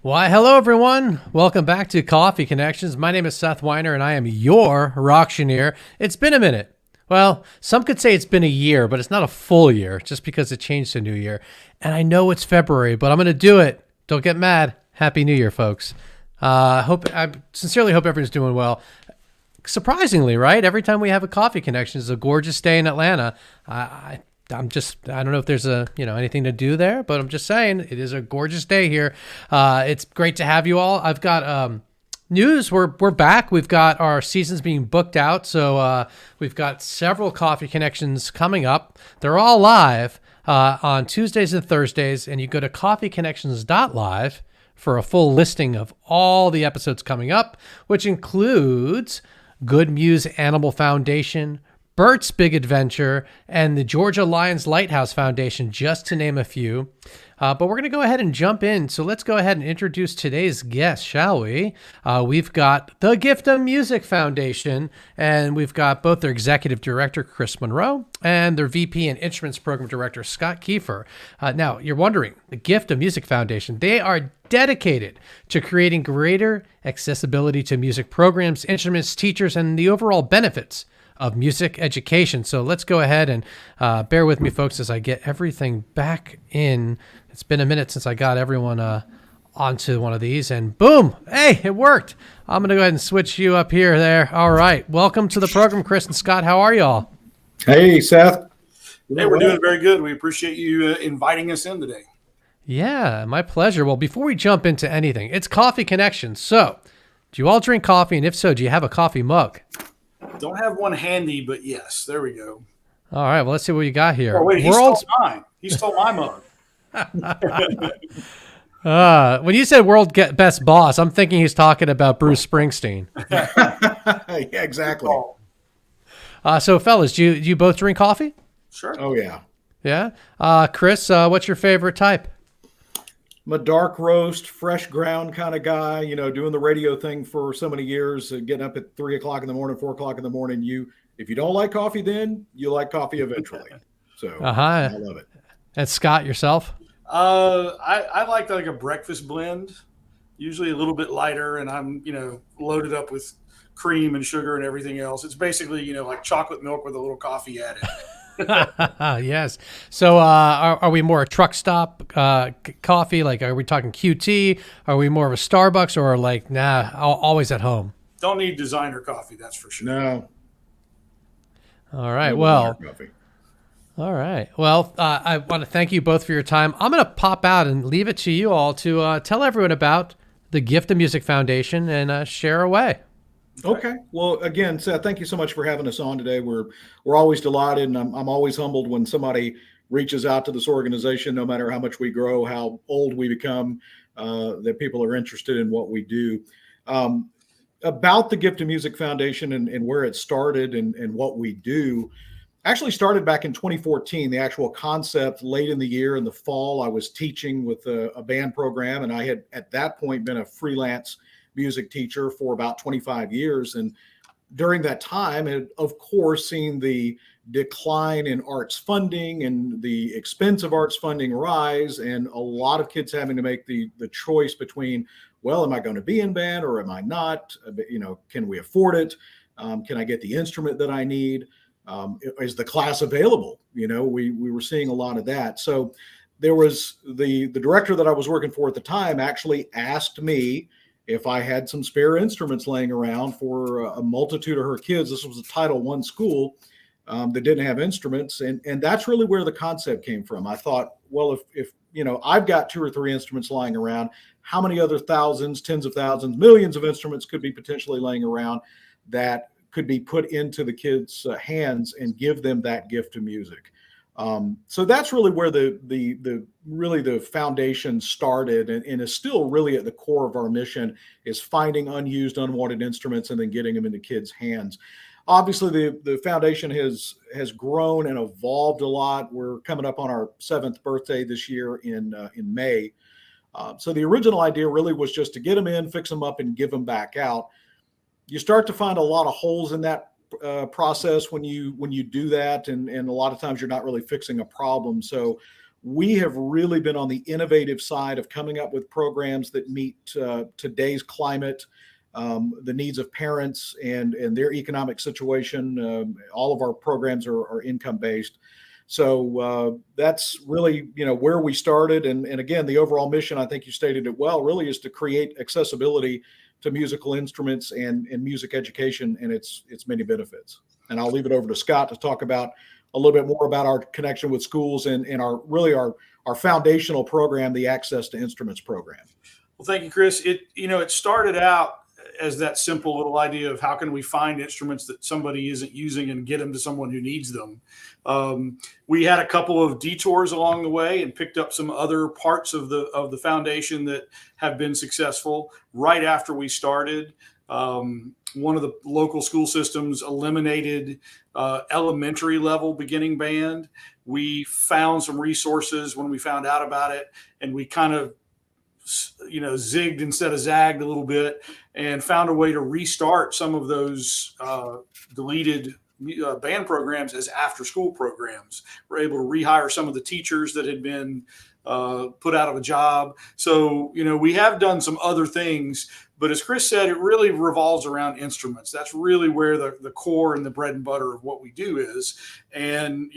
Why, hello, everyone. Welcome back to Coffee Connections. My name is Seth Weiner, and I am your Rocktioneer. It's been a minute. Well, some could say it's been a year, but it's not a full year just because it changed to New Year. And I know it's February, but I'm going to do it. Don't get mad. Happy New Year, folks. I sincerely hope everyone's doing well. Surprisingly, right? Every time we have a Coffee Connection, it's a gorgeous day in Atlanta. I don't know if there's anything to do there, but I'm just saying it is a gorgeous day here. It's great to have you all. I've got news. We're back. We've got our seasons being booked out. So we've got several Coffee Connections coming up. They're all live on Tuesdays and Thursdays. And you go to coffeeconnections.live for a full listing of all the episodes coming up, which includes Good Muse Animal Foundation, Bert's Big Adventure, and the Georgia Lions Lighthouse Foundation, just to name a few. But we're going to go ahead and jump in. So let's go ahead and introduce today's guest, shall we? We've got the Gift of Music Foundation, and we've got both their Executive Director, Chris Monroe, and their VP and Instruments Program Director, Scott Keefer. Now, you're wondering, the Gift of Music Foundation, they are dedicated to creating greater accessibility to music programs, instruments, teachers, and the overall benefits of music education. So let's go ahead and bear with me, folks, as I get everything back in. It's been a minute since I got everyone onto one of these, and boom, hey, it worked. I'm going to go ahead and switch you up here there. All right. Welcome to the program, Chris and Scott. How are y'all? Hey, Seth. Hey, we're doing very good. We appreciate you inviting us in today. Yeah, my pleasure. Well, before we jump into anything, it's Coffee Connection. So do you all drink coffee? And if so, do you have a coffee mug? Don't have one handy, but yes, there we go. All right, well, let's see what you got here. Oh, wait, he stole mine. He stole my mug. When you said world best boss, I'm thinking he's talking about Bruce Springsteen. Yeah, exactly. So, fellas, do you both drink coffee? Sure. Oh, yeah. Yeah. Chris, what's your favorite type? I'm a dark roast, fresh ground kind of guy, doing the radio thing for so many years, getting up at 3 o'clock in the morning, 4 o'clock in the morning. If you don't like coffee then, you like coffee eventually. So I love it. And Scott, yourself? I like a breakfast blend, usually a little bit lighter, and I'm, loaded up with cream and sugar and everything else. It's basically, like chocolate milk with a little coffee added. Yes. So are we more a truck stop coffee? Like, are we talking QT? Are we more of a Starbucks, or like, nah, always at home? Don't need designer coffee, that's for sure. No. All right. Well, all right. Well, I want to thank you both for your time. I'm going to pop out and leave it to you all to tell everyone about the Gift of Music Foundation and share away. Okay. Well, again, Seth, thank you so much for having us on today. We're always delighted, and I'm always humbled when somebody reaches out to this organization, no matter how much we grow, how old we become, that people are interested in what we do. About the Gift of Music Foundation and where it started and what we do, actually started back in 2014. The actual concept late in the year, in the fall, I was teaching with a band program, and I had at that point been a freelance music teacher for about 25 years. And during that time, had of course seen the decline in arts funding and the expense of arts funding rise, and a lot of kids having to make the choice between, well, am I going to be in band or am I not? Can we afford it? Can I get the instrument that I need? Is the class available? We were seeing a lot of that. So there was the director that I was working for at the time actually asked me if I had some spare instruments laying around for a multitude of her kids. This was a Title I school that didn't have instruments. And that's really where the concept came from. I thought, well, if I've got 2 or 3 instruments lying around, how many other thousands, tens of thousands, millions of instruments could be potentially laying around that could be put into the kids' hands and give them that gift of music? So that's really where the foundation started, and is still really at the core of our mission, is finding unused, unwanted instruments and then getting them into kids' hands. Obviously, the foundation has grown and evolved a lot. We're coming up on our 7th birthday this year in May. So the original idea really was just to get them in, fix them up, and give them back out. You start to find a lot of holes in that process when you do that, and a lot of times you're not really fixing a problem. So we have really been on the innovative side of coming up with programs that meet today's climate, the needs of parents and their economic situation. All of our programs are income based. So that's really, where we started. And again, the overall mission, I think you stated it well, really is to create accessibility to musical instruments and music education and its many benefits. And I'll leave it over to Scott to talk about a little bit more about our connection with schools and our foundational program, the Access to Instruments program. Well, thank you, Chris. It started out as that simple little idea of how can we find instruments that somebody isn't using and get them to someone who needs them. We had a couple of detours along the way and picked up some other parts of the foundation that have been successful. Right after we started, one of the local school systems eliminated elementary level beginning band. We found some resources when we found out about it, and we kind of zigged instead of zagged a little bit and found a way to restart some of those deleted band programs as after school programs. We're able to rehire some of the teachers that had been put out of a job. So, we have done some other things, but as Chris said, it really revolves around instruments. That's really where the core and the bread and butter of what we do is. And,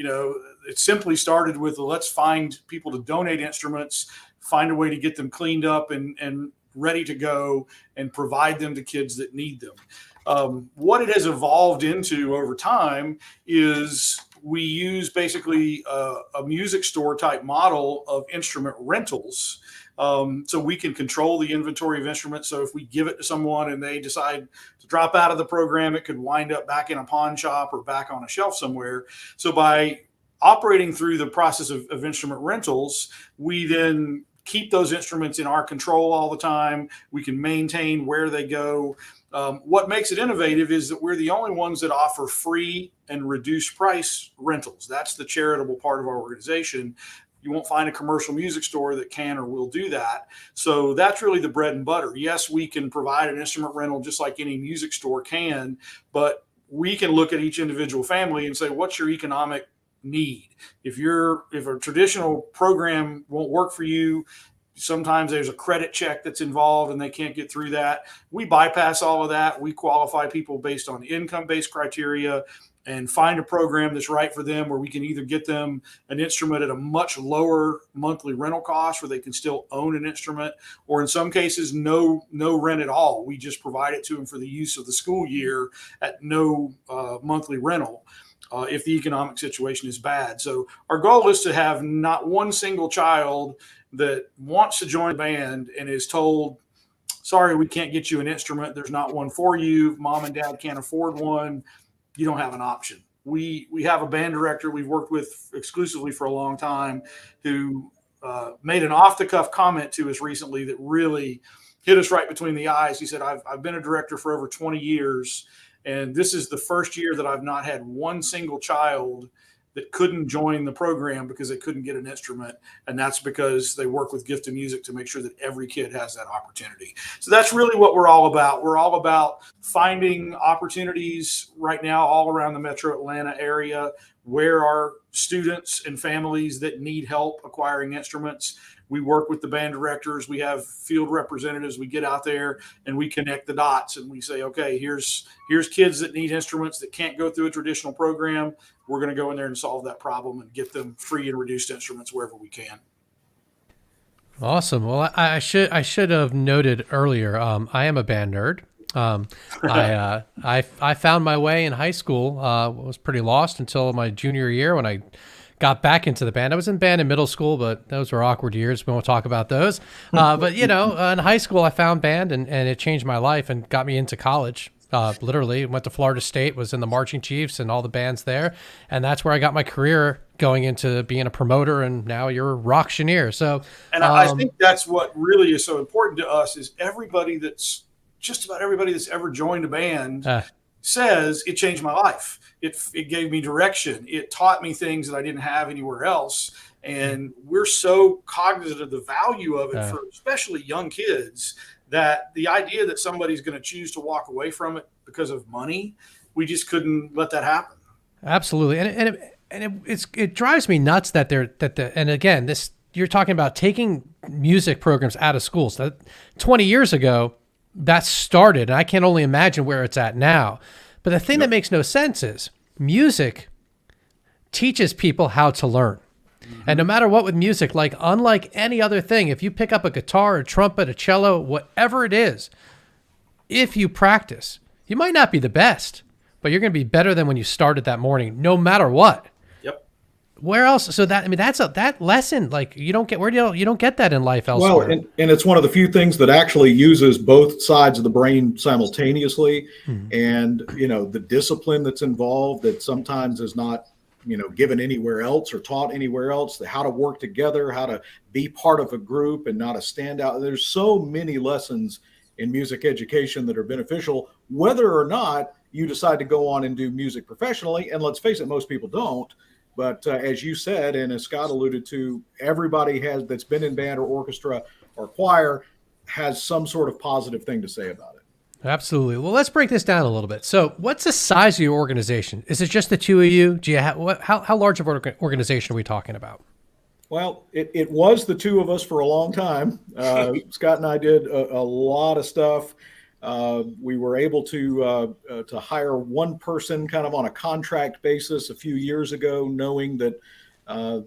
it simply started with let's find people to donate instruments, find a way to get them cleaned up and ready to go and provide them to kids that need them. What it has evolved into over time is we use basically a music store type model of instrument rentals. So we can control the inventory of instruments. So if we give it to someone and they decide to drop out of the program, it could wind up back in a pawn shop or back on a shelf somewhere. So by operating through the process of instrument rentals, we then keep those instruments in our control all the time. We can maintain where they go. What makes it innovative is that we're the only ones that offer free and reduced price rentals. That's the charitable part of our organization. You won't find a commercial music store that can or will do that. So that's really the bread and butter. Yes, we can provide an instrument rental just like any music store can, but we can look at each individual family and say, what's your economic need? If a traditional program won't work for you, sometimes there's a credit check that's involved and they can't get through that. We bypass all of that. We qualify people based on income-based criteria and find a program that's right for them, where we can either get them an instrument at a much lower monthly rental cost where they can still own an instrument, or in some cases, no rent at all. We just provide it to them for the use of the school year at no monthly rental. If the economic situation is bad. So our goal is to have not one single child that wants to join a band and is told, sorry, we can't get you an instrument. There's not one for you. Mom and dad can't afford one. You don't have an option. We have a band director we've worked with exclusively for a long time who made an off-the-cuff comment to us recently that really hit us right between the eyes. He said, I've been a director for over 20 years, and this is the first year that I've not had one single child that couldn't join the program because they couldn't get an instrument. And that's because they work with Gift of Music to make sure that every kid has that opportunity. So that's really what we're all about. We're all about finding opportunities right now all around the metro Atlanta area where our students and families that need help acquiring instruments. We work with the band directors. We have field representatives. We get out there and we connect the dots and we say, okay, here's kids that need instruments that can't go through a traditional program. We're going to go in there and solve that problem and get them free and reduced instruments wherever we can. Awesome. Well, I should have noted earlier. I am a band nerd. I found my way in high school. Was pretty lost until my junior year when I got back into the band. I was in band in middle school, but those were awkward years. We won't talk about those. But in high school, I found band and it changed my life and got me into college. Literally went to Florida State, was in the Marching Chiefs and all the bands there. And that's where I got my career going into being a promoter. And now you're a rocktioneer. So, and I think that's what really is so important to us is just about everybody that's ever joined a band says it changed my life. It gave me direction. It taught me things that I didn't have anywhere else. And we're so cognizant of the value of it for especially young kids that the idea that somebody's going to choose to walk away from it because of money, we just couldn't let that happen. Absolutely. And And it drives me nuts that and again, you're talking about taking music programs out of schools. That 20 years ago, that started, and I can only imagine where it's at now. But the thing that makes no sense is music teaches people how to learn. And no matter what with music, like unlike any other thing, if you pick up a guitar, a trumpet, a cello, whatever it is, if you practice, you might not be the best, but you're going to be better than when you started that morning, no matter what. Yep. Where else? So that lesson, like you don't get that in life elsewhere. Well, and it's one of the few things that actually uses both sides of the brain simultaneously. And, the discipline that's involved that sometimes is not, given anywhere else or taught anywhere else, how to work together, how to be part of a group and not a standout. There's so many lessons in music education that are beneficial, whether or not you decide to go on and do music professionally. And let's face it, most people don't. But as you said, and as Scott alluded to, everybody that's been in band or orchestra or choir has some sort of positive thing to say about it. Absolutely. Well, let's break this down a little bit. So what's the size of your organization? Is it just the two of you? Do you how large of an organization are we talking about? Well, it was the two of us for a long time. Scott and I did a lot of stuff. We were able to hire one person kind of on a contract basis a few years ago, knowing that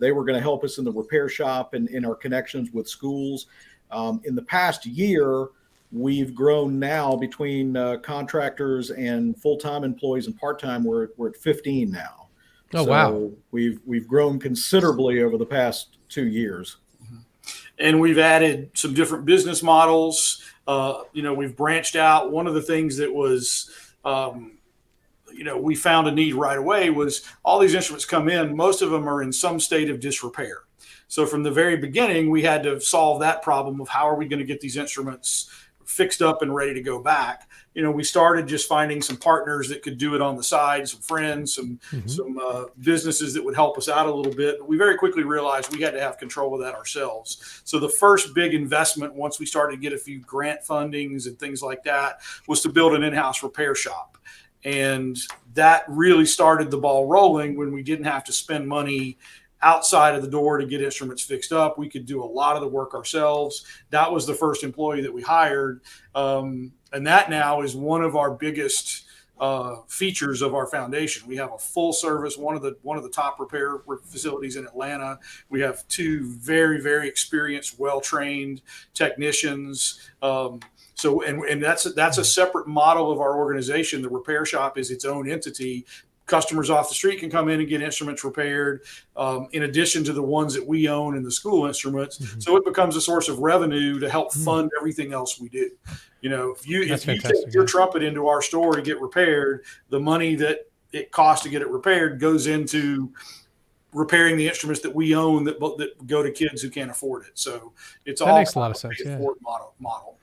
they were going to help us in the repair shop and in our connections with schools. In the past year, we've grown now between contractors and full-time employees and part-time. We're at 15 now. Oh, wow. We've grown considerably over the past 2 years. And we've added some different business models. We've branched out. One of the things that was, we found a need right away was all these instruments come in. Most of them are in some state of disrepair. So from the very beginning, we had to solve that problem of how are we going to get these instruments fixed up and ready to go back. We started just finding some partners that could do it on the side, some friends, some businesses that would help us out a little bit. But we very quickly realized we had to have control of that ourselves. So the first big investment, once we started to get a few grant fundings and things like that, was to build an in-house repair shop. And that really started the ball rolling when we didn't have to spend money outside of the door to get instruments fixed up. We could do a lot of the work ourselves. That was the first employee that we hired. And that now is one of our biggest features of our foundation. We have a full service, one of the top repair facilities in Atlanta. We have two very, very experienced, well-trained technicians. And that's a separate model of our organization. The repair shop is its own entity. Customers off the street can come in and get instruments repaired, in addition to the ones that we own and the school instruments. So it becomes a source of revenue to help fund everything else we do. If you take your trumpet into our store to get repaired, the money that it costs to get it repaired goes into repairing the instruments that we own that go to kids who can't afford it. So that makes a lot of sense. Yeah. Model.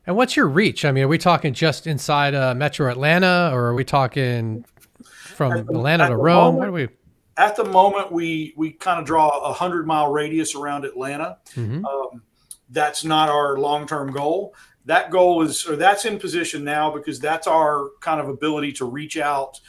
And what's your reach? I mean, are we talking just inside Metro Atlanta, or are we talking from Atlanta to Rome? What are we? At the moment, we kind of draw a 100-mile radius around Atlanta. That's not our long-term goal. That goal that's in position now because that's our kind of ability to reach out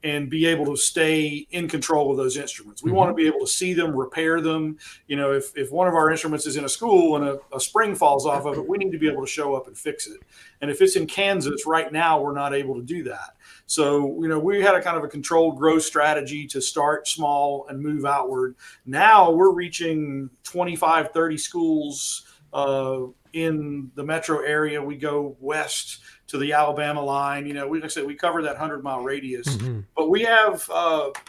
and be able to stay in control of those instruments. We want to be able to see them, repair them. If one of our instruments is in a school and a spring falls off of it, we need to be able to show up and fix it. And if it's in Kansas right now, we're not able to do that. So, we had a kind of a controlled growth strategy to start small and move outward. Now we're reaching 25, 30 schools in the metro area. We go west to the Alabama line. Like I said, we cover that 100-mile radius, but we have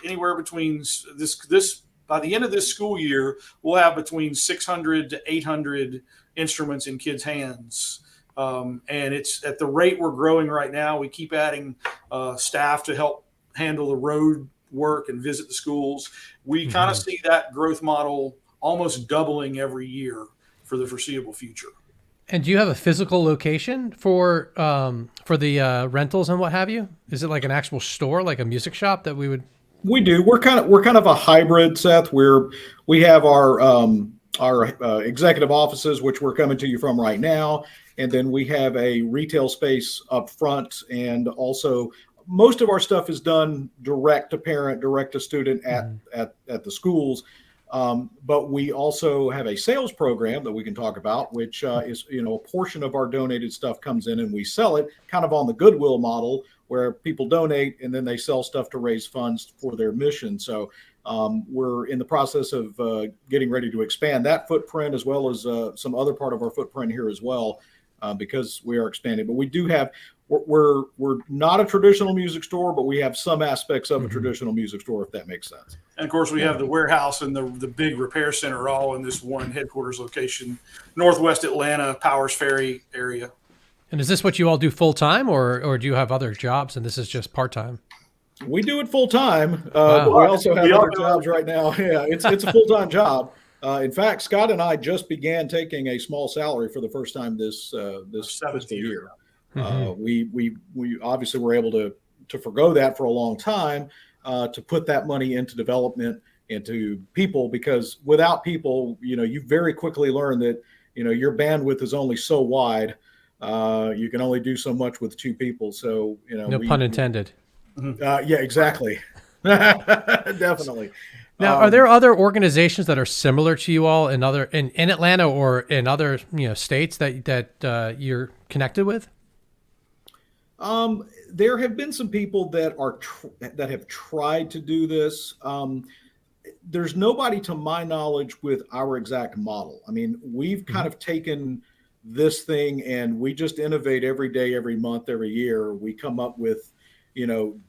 anywhere between this by the end of this school year, we'll have between 600 to 800 instruments in kids' hands. And it's at the rate we're growing right now. We keep adding staff to help handle the road work and visit the schools. We kind of see that growth model almost doubling every year for the foreseeable future. And do you have a physical location for the rentals and what have you? Is it like an actual store, like a music shop that we would? We do. We're kind of a hybrid, Seth. We have our executive offices, which we're coming to you from right now, and then we have a retail space up front, and also most of our stuff is done direct to parent, direct to student at the schools. But we also have a sales program that we can talk about, which is, a portion of our donated stuff comes in and we sell it kind of on the Goodwill model, where people donate and then they sell stuff to raise funds for their mission. So we're in the process of getting ready to expand that footprint, as well as some other part of our footprint here as well, because we are expanding. But we do have, we're not a traditional music store, but we have some aspects of a traditional music store, if that makes sense. And of course, we have the warehouse and the big repair center all in this one headquarters location, Northwest Atlanta, Powers Ferry area. And is this what you all do full time, or do you have other jobs and this is just part time? We do it full time, Wow. but we also have other jobs right now. Yeah, it's a full time job. In fact, Scott and I just began taking a small salary for the first time this fiscal year. We obviously were able to forgo that for a long time, to put that money into development, into people, because without people, you very quickly learn that, your bandwidth is only so wide. You can only do so much with two people. So, no pun intended. Yeah, exactly. Definitely. Now, are there other organizations that are similar to you all in Atlanta or in other states that you're connected with? There have been some people that that have tried to do this. There's nobody, to my knowledge, with our exact model. I mean, we've kind of taken this thing and we just innovate every day, every month, every year. We come up with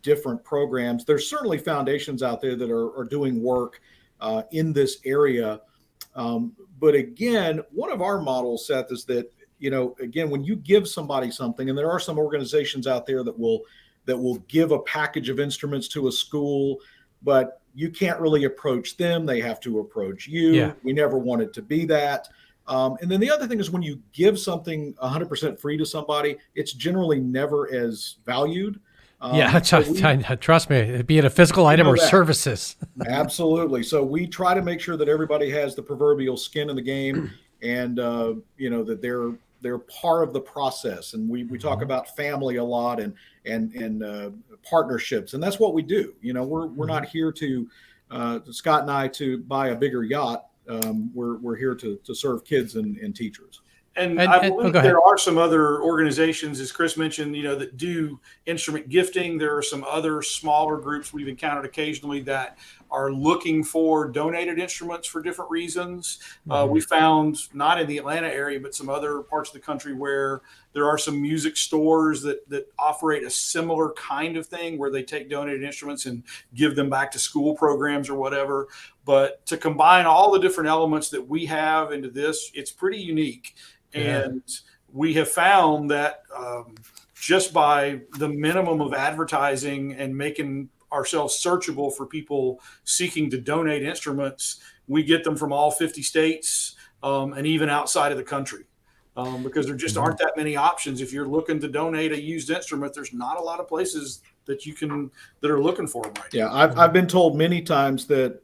different programs. There's certainly foundations out there that are doing work in this area. But again, one of our models, Seth, is that, again, when you give somebody something, and there are some organizations out there that will give a package of instruments to a school, but you can't really approach them. They have to approach you. Yeah. We never want it to be that. And then the other thing is, when you give something 100% free to somebody, it's generally never as valued. Trust me, be it a physical item or services. Absolutely. So we try to make sure that everybody has the proverbial skin in the game, and that they're part of the process. And we talk about family a lot and partnerships, and that's what we do. We're not here to Scott and I to buy a bigger yacht. We're here to serve kids and teachers. And I believe there are some other organizations, as Chris mentioned, that do instrument gifting. There are some other smaller groups we've encountered occasionally that are looking for donated instruments for different reasons. We found, not in the Atlanta area, but some other parts of the country, where there are some music stores that operate a similar kind of thing, where they take donated instruments and give them back to school programs or whatever. But to combine all the different elements that we have into this, it's pretty unique. And we have found that just by the minimum of advertising and making ourselves searchable for people seeking to donate instruments, we get them from all 50 states and even outside of the country, because there just aren't that many options. If you're looking to donate a used instrument, there's not a lot of places that are looking for them right now. I've been told many times that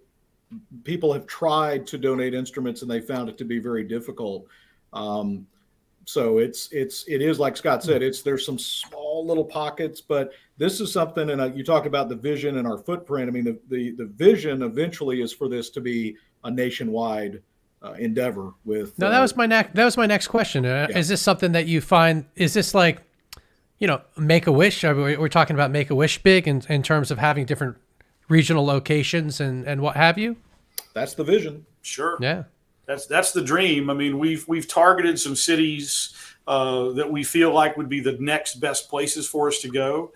people have tried to donate instruments and they found it to be very difficult. So it is like Scott said, there's some small little pockets, but this is something, and you talk about the vision and our footprint. I mean, the vision eventually is for this to be a nationwide endeavor. That was my next question. Is this something that you find, is this like, Make-A-Wish? We're talking about Make-A-Wish big in terms of having different regional locations and what have you? That's the vision. Sure. Yeah. That's the dream. I mean, we've targeted some cities that we feel like would be the next best places for us to go.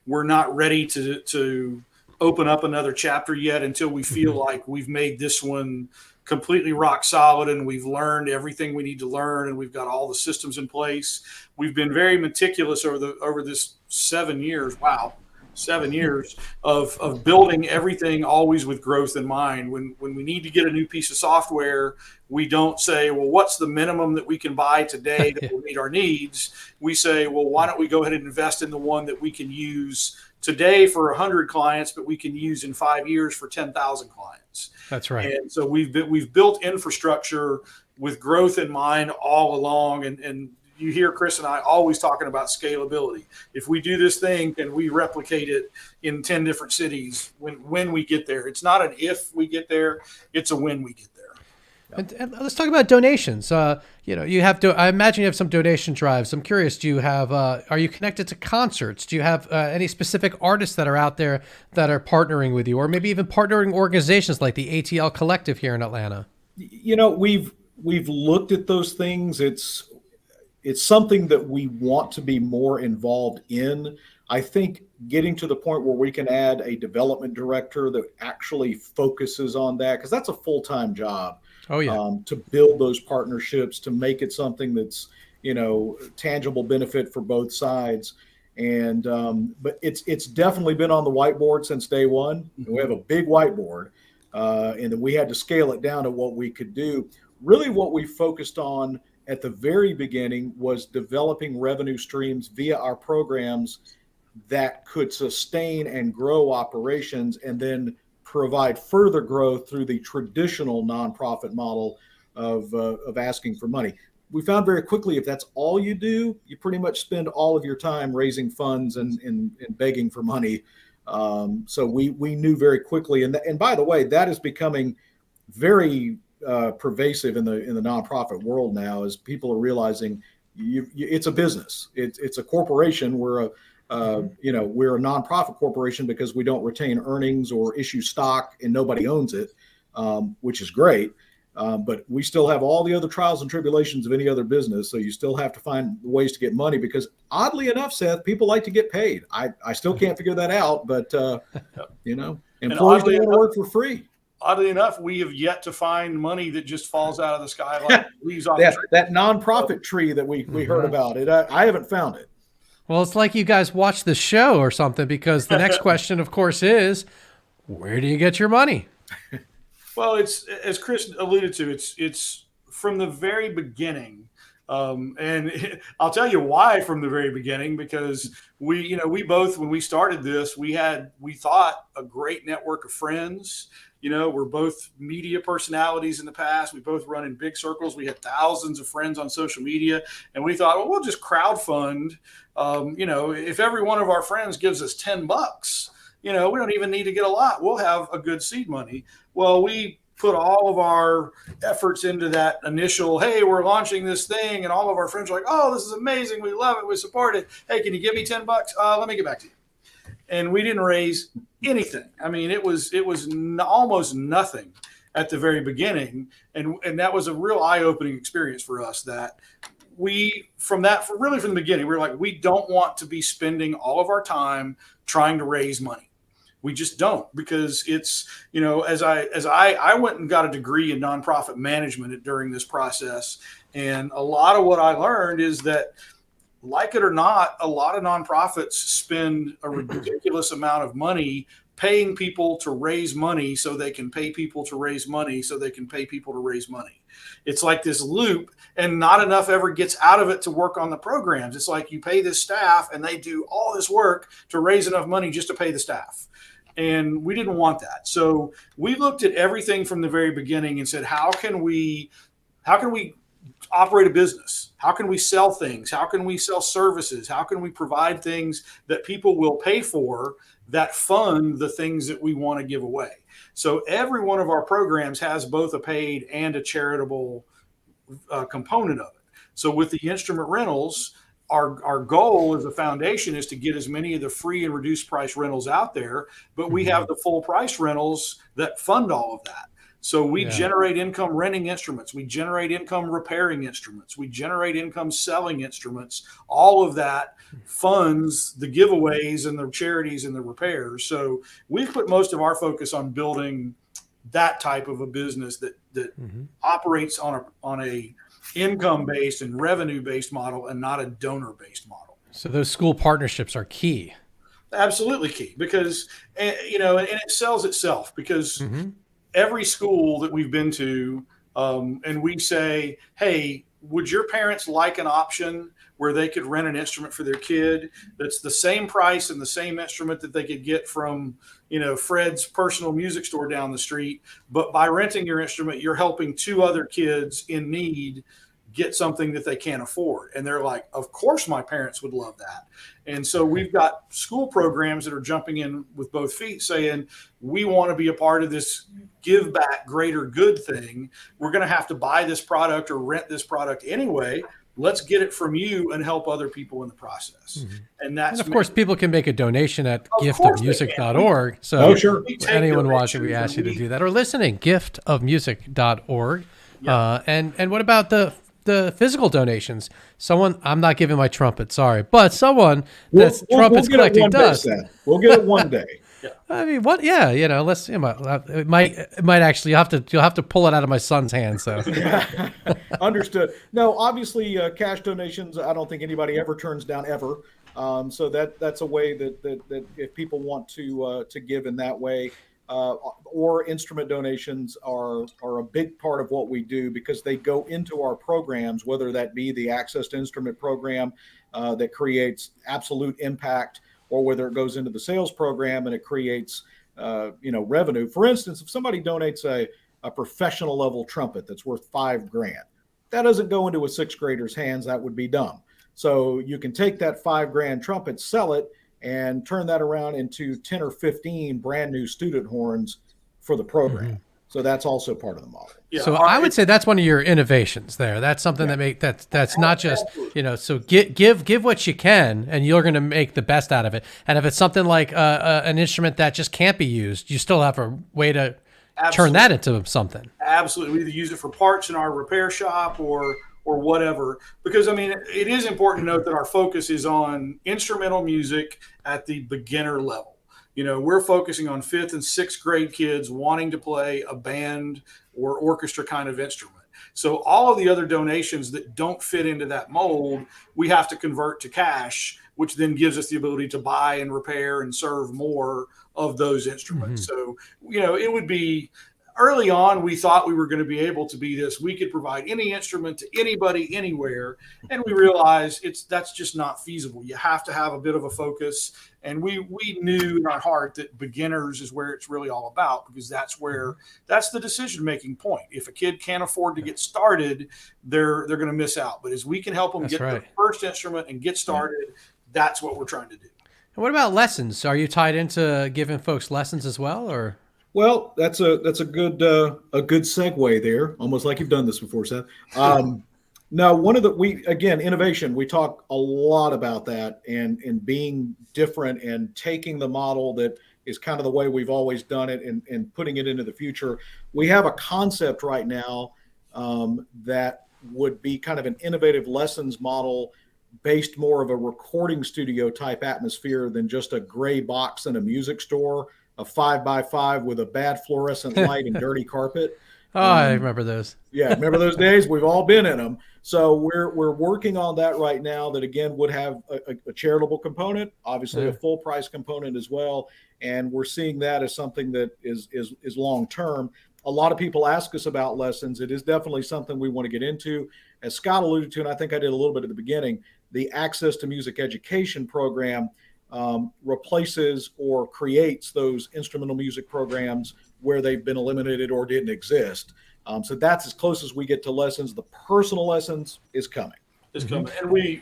We're not ready to open up another chapter yet until we feel like we've made this one completely rock solid and we've learned everything we need to learn and we've got all the systems in place. We've been very meticulous over this 7 years. Wow. 7 years of building everything always with growth in mind. When we need to get a new piece of software, we don't say, well, what's the minimum that we can buy today that will meet our needs? We say, well, why don't we go ahead and invest in the one that we can use today for 100 clients, but we can use in 5 years for 10,000 clients. That's right. And so we've built infrastructure with growth in mind all along. And you hear Chris and I always talking about scalability. If we do this thing, can we replicate it in 10 different cities when we get there? It's not an if we get there, it's a when we get there. And let's talk about donations. You have to. I imagine you have some donation drives. I'm curious. Do you have? Are you connected to concerts? Do you have any specific artists that are out there that are partnering with you, or maybe even partnering organizations like the ATL Collective here in Atlanta? We've looked at those things. It's something that we want to be more involved in. I think getting to the point where we can add a development director that actually focuses on that, because that's a full-time job. Oh yeah. To build those partnerships, to make it something that's, tangible benefit for both sides. And, but it's definitely been on the whiteboard since day one. Mm-hmm. We have a big whiteboard, and then we had to scale it down to what we could do. Really what we focused on at the very beginning was developing revenue streams via our programs that could sustain and grow operations, and then provide further growth through the traditional nonprofit model of asking for money. We found very quickly, if that's all you do, you pretty much spend all of your time raising funds and begging for money. So we knew very quickly, and by the way, that is becoming very pervasive in the nonprofit world now, as people are realizing it's a business. It's a corporation. We're a nonprofit corporation because we don't retain earnings or issue stock, and nobody owns it, which is great. But we still have all the other trials and tribulations of any other business. So you still have to find ways to get money, because oddly enough, Seth, people like to get paid. I still can't figure that out, but employees don't want to work for free. Oddly enough, we have yet to find money that just falls out of the sky like leaves off that nonprofit tree that we heard about. It. I haven't found it. Well, it's like you guys watch the show or something, because the next question, of course, is, where do you get your money? Well, it's, as Chris alluded to, it's from the very beginning. And I'll tell you why from the very beginning, because we both, when we started this, we thought a great network of friends. We're both media personalities in the past. We both run in big circles. We had thousands of friends on social media, and we thought, well, we'll just crowdfund. If every one of our friends gives us $10, we don't even need to get a lot. We'll have a good seed money. Well, we put all of our efforts into that initial, hey, we're launching this thing, and all of our friends are like, oh, this is amazing. We love it. We support it. Hey, can you give me $10? Let me get back to you. And we didn't raise anything. I mean, it was almost nothing at the very beginning. And that was a real eye-opening experience for us, that from the beginning, we were like, we don't want to be spending all of our time trying to raise money. We just don't, because it's, as I went and got a degree in nonprofit management during this process. And a lot of what I learned is that, like it or not, a lot of nonprofits spend a ridiculous amount of money paying people to raise money so they can pay people to raise money so they can pay people to raise money. It's like this loop, and not enough ever gets out of it to work on the programs. It's like you pay this staff and they do all this work to raise enough money just to pay the staff. And we didn't want that. So we looked at everything from the very beginning and said, how can we operate a business? How can we sell things? How can we sell services? How can we provide things that people will pay for that fund the things that we want to give away? So every one of our programs has both a paid and a charitable component of it. So with the instrument rentals, our goal as a foundation is to get as many of the free and reduced price rentals out there, but we have the full price rentals that fund all of that. So we generate income renting instruments. We generate income repairing instruments. We generate income selling instruments. All of that funds the giveaways and the charities and the repairs. So we've put most of our focus on building that type of a business that operates on a income-based and revenue-based model, and not a donor-based model. So those school partnerships are key. Absolutely key, because, and it sells itself, because every school that we've been to, and we say, hey, would your parents like an option where they could rent an instrument for their kid that's the same price and the same instrument that they could get from, Fred's personal music store down the street, but by renting your instrument, you're helping two other kids in need get something that they can't afford. And they're like, of course my parents would love that. And so we've got school programs that are jumping in with both feet saying, we want to be a part of this give back greater good thing. We're going to have to buy this product or rent this product anyway. Let's get it from you and help other people in the process. And And of course, people can make a donation at Of course they can. giftofmusic.org. So Oh, sure. We take anyone watching, we donations ask you to and do that. Or listening, giftofmusic.org. Yeah. And what about the physical donations? Someone, I'm not giving my trumpet, sorry, but someone that's trumpets get it collecting one day, dust. Seth. We'll get it one day. I mean, what? Yeah, let's. It might actually you'll have to pull it out of my son's hand. So Understood. No, obviously, cash donations, I don't think anybody ever turns down ever. So that's a way that if people want to give in that way, or instrument donations are a big part of what we do because they go into our programs, whether that be the Access to Instrument program that creates absolute impact, or whether it goes into the sales program and it creates revenue. For instance, if somebody donates a professional level trumpet that's worth $5,000, that doesn't go into a sixth grader's hands. That would be dumb. So you can take that $5,000 trumpet, sell it, and turn that around into 10 or 15 brand new student horns for the program. So that's also part of the model. Yeah, so I would say that's one of your innovations there. That's something that's not just, so give what you can and you're going to make the best out of it. And if it's something like an instrument that just can't be used, you still have a way to turn that into something. Absolutely. We either use it for parts in our repair shop or whatever. Because, I mean, it is important to note that our focus is on instrumental music at the beginner level. We're focusing on 5th and 6th grade kids wanting to play a band or orchestra kind of instrument. So all of the other donations that don't fit into that mold, we have to convert to cash, which then gives us the ability to buy and repair and serve more of those instruments. So, it would be early on, we thought we were going to be able to be this. We could provide any instrument to anybody, anywhere. And we realized that's just not feasible. You have to have a bit of a focus. And we knew in our heart that beginners is where it's really all about, because that's the decision-making point. If a kid can't afford to get started, they're going to miss out. But as we can help them their first instrument and get started, that's what we're trying to do. And what about lessons? Are you tied into giving folks lessons as well, or? Well, that's a good segue there. Almost like you've done this before, Seth. Now, innovation. We talk a lot about that and being different and taking the model that is kind of the way we've always done it and putting it into the future. We have a concept right now that would be kind of an innovative lessons model based more of a recording studio type atmosphere than just a gray box in a music store, a 5x5 with a bad fluorescent light and dirty carpet. I remember those. Yeah, remember those days? We've all been in them. So we're working on that right now. That again would have a charitable component, obviously a full price component as well. And we're seeing that as something that is long term. A lot of people ask us about lessons. It is definitely something we want to get into. As Scott alluded to, and I think I did a little bit at the beginning, the Access to Music Education program replaces or creates those instrumental music programs where they've been eliminated or didn't exist. So that's as close as we get to lessons. The personal lessons is coming. It's coming. And we,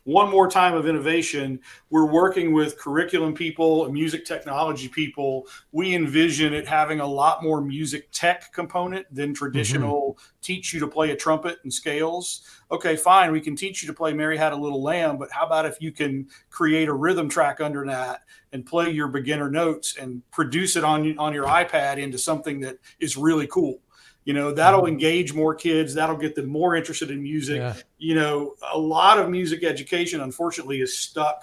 one more time of innovation, we're working with curriculum people and music technology people. We envision it having a lot more music tech component than traditional teach you to play a trumpet and scales. Okay, fine. We can teach you to play Mary Had a Little Lamb, but how about if you can create a rhythm track under that and play your beginner notes and produce it on your iPad into something that is really cool? That'll engage more kids. That'll get them more interested in music. Yeah. A lot of music education, unfortunately, is stuck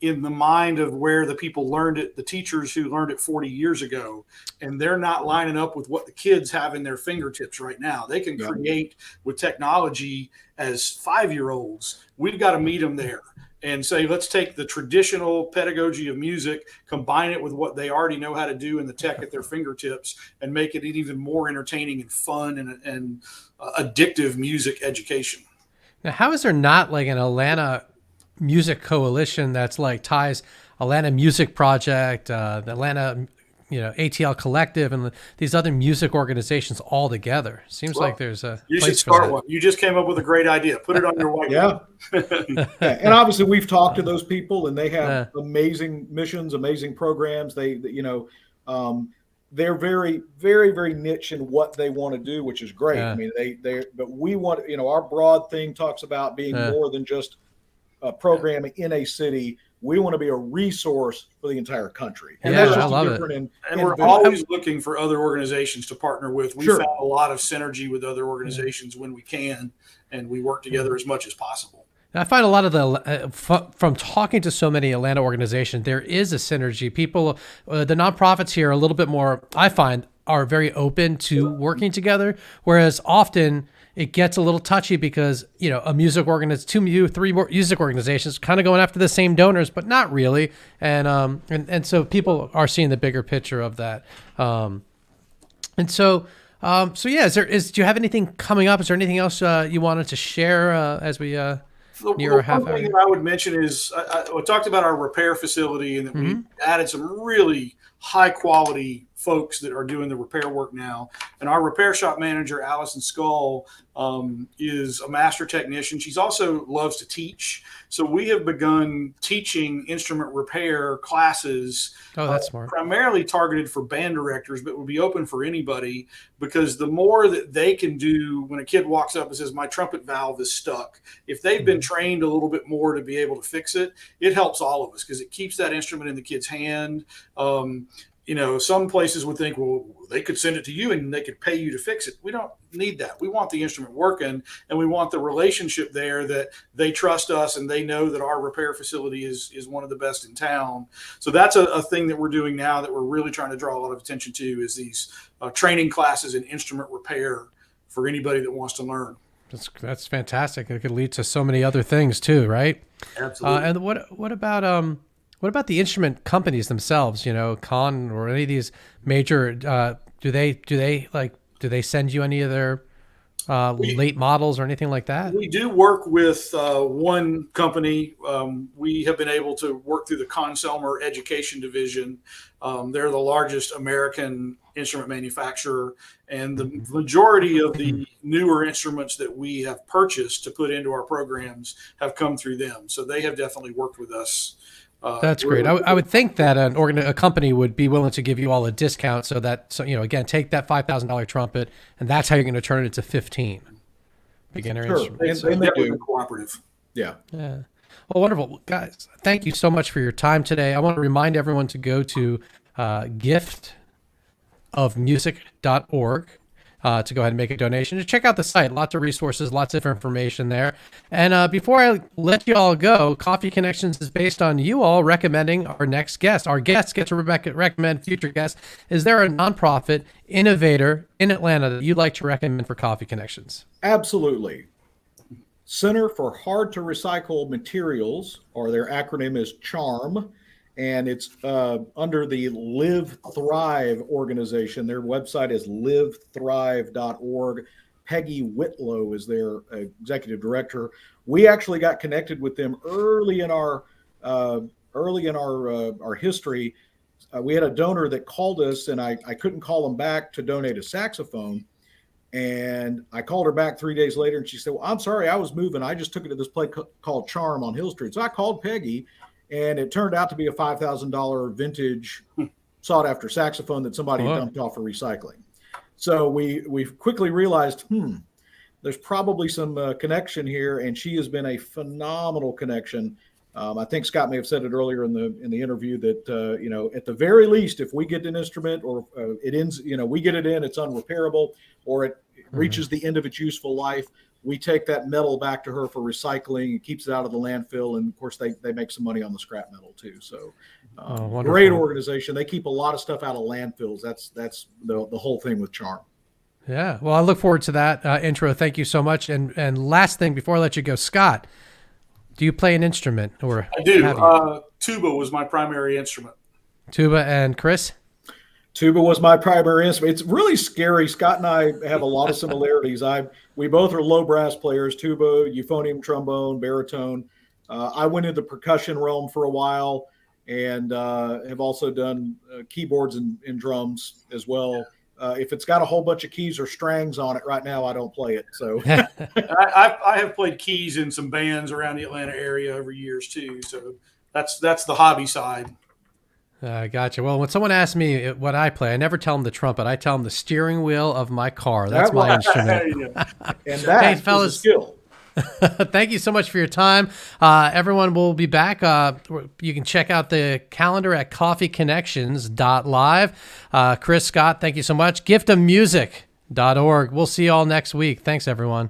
in the mind of where the people learned it, the teachers who learned it 40 years ago, and they're not lining up with what the kids have in their fingertips right now. They can create with technology as 5-year-olds. We've got to meet them there and say, let's take the traditional pedagogy of music, combine it with what they already know how to do in the tech at their fingertips, and make it even more entertaining and fun and addictive music education. Now, how is there not like an Atlanta music coalition that's like ties Atlanta Music Project, the Atlanta ATL Collective and these other music organizations all together. Seems like there's a you place should start for that. one. You just came up with a great idea. Put it on your whiteboard. Yeah. And obviously we've talked to those people, and they have amazing missions, amazing programs. They're very, very, very niche in what they want to do, which is great. I mean, but we want, our broad thing talks about being more than just a program in a city. We want to be a resource for the entire country. And that's just different. And we're always looking for other organizations to partner with. We found a lot of synergy with other organizations when we can, and we work together as much as possible. I find a lot of the from talking to so many Atlanta organizations, there is a synergy. People, the nonprofits here, are a little bit more, I find, are very open to working together, whereas often it gets a little touchy because a music organization, three music organizations, kind of going after the same donors, but not really, and so people are seeing the bigger picture of that, So yeah, do you have anything coming up? Is there anything else you wanted to share as we? The one thing that I would mention is I talked about our repair facility, and that we added some really high quality folks that are doing the repair work now. And our repair shop manager, Allison Skull, is a master technician. She's also loves to teach. So we have begun teaching instrument repair classes. Oh, that's smart. Primarily targeted for band directors, but would be open for anybody, because the more that they can do when a kid walks up and says, my trumpet valve is stuck, if they've been trained a little bit more to be able to fix it, it helps all of us because it keeps that instrument in the kid's hand. Some places would think, well, they could send it to you and they could pay you to fix it. We don't need that. We want the instrument working, and we want the relationship there that they trust us and they know that our repair facility is one of the best in town. So that's a thing that we're doing now that we're really trying to draw a lot of attention to, is these training classes in instrument repair for anybody that wants to learn. That's fantastic. It could lead to so many other things too, right? Absolutely. And what about the instrument companies themselves? Con or any of these major? Do they send you any of their late models or anything like that? We do work with one company. We have been able to work through the Conselmer Education Division. They're the largest American instrument manufacturer, and the majority of the newer instruments that we have purchased to put into our programs have come through them. So they have definitely worked with us. That's great. I would think that a company would be willing to give you all a discount, so again, take that $5,000 trumpet, and that's how you're going to turn it into 15 beginner instruments. And they do. Cooperative. Yeah. Well, wonderful, guys. Thank you so much for your time today. I want to remind everyone to go to giftofmusic.org. To go ahead and make a donation. Just check out the site. Lots of resources, lots of information there. And before I let you all go, Coffee Connections is based on you all recommending our next guest. Our guests get to recommend future guests. Is there a nonprofit innovator in Atlanta that you'd like to recommend for Coffee Connections? Absolutely. Center for Hard to Recycle Materials, or their acronym is CHARM. And it's under the Live Thrive organization. Their website is livethrive.org. Peggy Whitlow is their executive director. We actually got connected with them early in our history. We had a donor that called us, and I couldn't call them back to donate a saxophone. And I called her back 3 days later, and she said, well, I'm sorry, I was moving. I just took it to this place called Charm on Hill Street. So I called Peggy, and it turned out to be a $5,000 vintage sought-after saxophone that somebody had dumped off for recycling. So we quickly realized, there's probably some connection here, and she has been a phenomenal connection. I think Scott may have said it earlier in the interview that at the very least, if we get an instrument or it ends, we get it in, it's unrepairable, or it reaches the end of its useful life, we take that metal back to her for recycling. It keeps it out of the landfill, and of course they make some money on the scrap metal too. So great organization. They keep a lot of stuff out of landfills. That's the whole thing with Charm. Yeah. Well, I look forward to that intro. Thank you so much. And last thing before I let you go, Scott, do you play an instrument? Or I do. Tuba was my primary instrument. Tuba. And Chris? Tuba was my primary instrument. It's really scary. Scott and I have a lot of similarities. We both are low brass players: tuba, euphonium, trombone, baritone. I went into the percussion realm for a while, and have also done keyboards and drums as well. If it's got a whole bunch of keys or strings on it right now, I don't play it. So I have played keys in some bands around the Atlanta area over years too. So that's the hobby side. Gotcha. Well, when someone asks me what I play, I never tell them the trumpet. I tell them the steering wheel of my car. That's my instrument. And that is a skill. Thank you so much for your time. Everyone will be back. You can check out the calendar at coffeeconnections.live. Chris, Scott, thank you so much. giftofmusic.org. We'll see you all next week. Thanks, everyone.